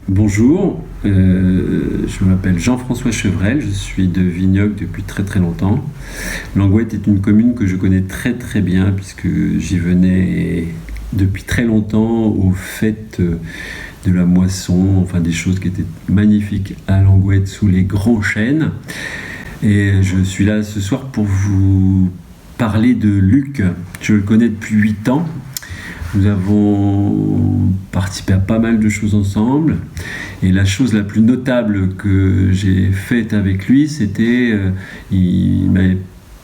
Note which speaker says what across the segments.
Speaker 1: Bonjour, je m'appelle Jean-François Chevrel, je suis de Vignoc depuis très très longtemps. Langouette est une commune que je connais très très bien puisque j'y venais depuis très longtemps aux fêtes de la moisson, enfin des choses qui étaient magnifiques à Langouette sous les grands chênes. Et je suis là ce soir pour vous parler de Luc. Je le connais depuis 8 ans. Nous avons participé à pas mal de choses ensemble. Et la chose la plus notable que j'ai faite avec lui, c'était il m'avait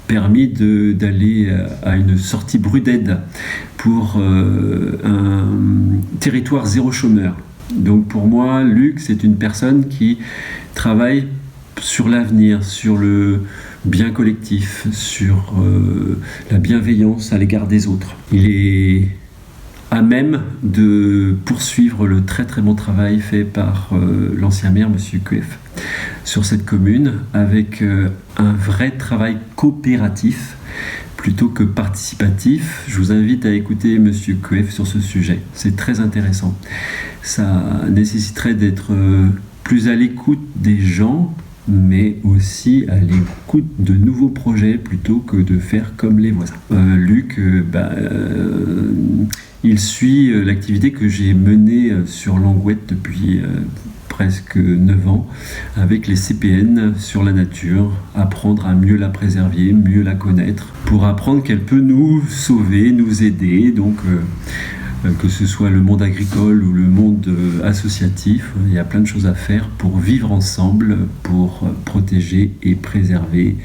Speaker 1: permis d'aller à une sortie Brud'aide pour un territoire zéro chômeur. Donc pour moi, Luc, c'est une personne qui travaille sur l'avenir, sur le bien collectif, sur la bienveillance à l'égard des autres. Il est à même de poursuivre le très très bon travail fait par l'ancien maire, Monsieur Cuef, sur cette commune, avec un vrai travail coopératif plutôt que participatif. Je vous invite à écouter Monsieur Cuef sur ce sujet, c'est très intéressant. Ça nécessiterait d'être plus à l'écoute des gens, mais aussi à l'écoute de nouveaux projets plutôt que de faire comme les voisins. Luc, il suit l'activité que j'ai menée sur Langouette depuis presque 9 ans avec les CPN sur la nature, apprendre à mieux la préserver, mieux la connaître, pour apprendre qu'elle peut nous sauver, nous aider, donc que ce soit le monde agricole ou le monde associatif, il y a plein de choses à faire pour vivre ensemble, pour protéger et préserver.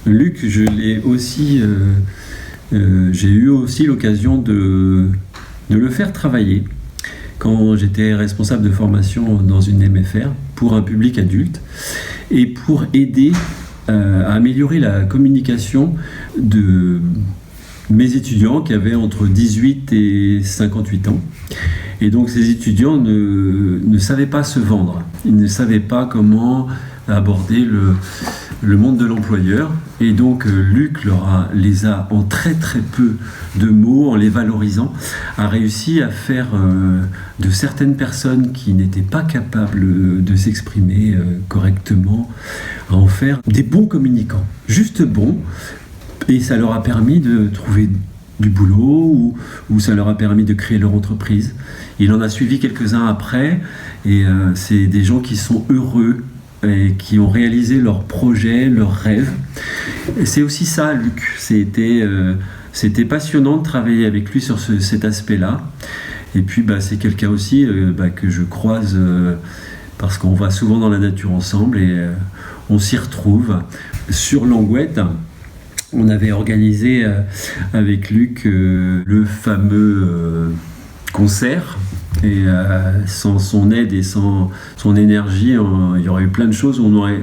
Speaker 1: Luc, je l'ai aussi, j'ai eu aussi l'occasion de le faire travailler quand j'étais responsable de formation dans une MFR pour un public adulte et pour aider à améliorer la communication de mes étudiants qui avaient entre 18 et 58 ans. Et donc ces étudiants ne savaient pas se vendre, ils ne savaient pas comment aborder le monde de l'employeur. Et donc Luc les a en très très peu de mots, en les valorisant, a réussi à faire de certaines personnes qui n'étaient pas capables de s'exprimer correctement, à en faire des bons communicants, juste bons. Et ça leur a permis de trouver du boulot ou ça leur a permis de créer leur entreprise. Il en a suivi quelques-uns après et c'est des gens qui sont heureux et qui ont réalisé leurs projets, leurs rêves. Et c'est aussi ça, Luc. C'était passionnant de travailler avec lui sur cet aspect-là. Et puis c'est quelqu'un aussi que je croise parce qu'on va souvent dans la nature ensemble et on s'y retrouve. Sur Langouette, on avait organisé avec Luc le fameux concert. Et sans son aide et sans son énergie, il y aurait eu plein de choses où on aurait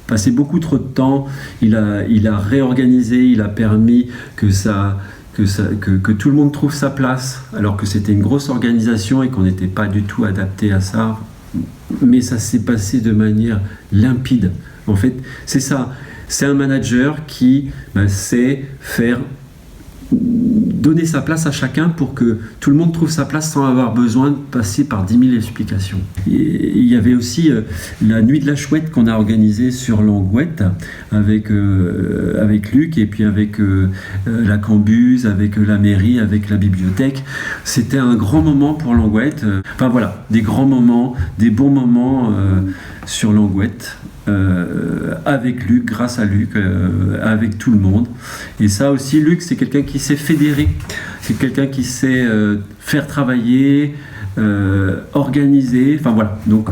Speaker 1: passé beaucoup trop de temps. Il a réorganisé, il a permis que tout le monde trouve sa place, alors que c'était une grosse organisation et qu'on n'était pas du tout adapté à ça. Mais ça s'est passé de manière limpide. En fait, c'est ça. C'est un manager qui sait donner sa place à chacun pour que tout le monde trouve sa place sans avoir besoin de passer par 10 000 explications. Et il y avait aussi la nuit de la chouette qu'on a organisée sur Langouette avec Luc et puis avec la Cambuse, avec la mairie, avec la bibliothèque. C'était un grand moment pour Langouette. Enfin voilà, des grands moments, des bons moments sur Langouette. Avec Luc, grâce à Luc, avec tout le monde. Et ça aussi, Luc, c'est quelqu'un qui sait fédérer, c'est quelqu'un qui sait faire travailler, organiser, enfin voilà. Donc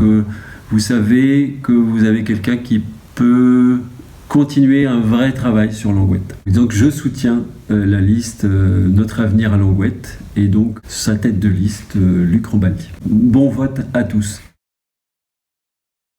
Speaker 1: vous savez que vous avez quelqu'un qui peut continuer un vrai travail sur Langouette. Donc je soutiens la liste Notre Avenir à Langouette et donc sa tête de liste, Luc Rambaldi. Bon vote à tous.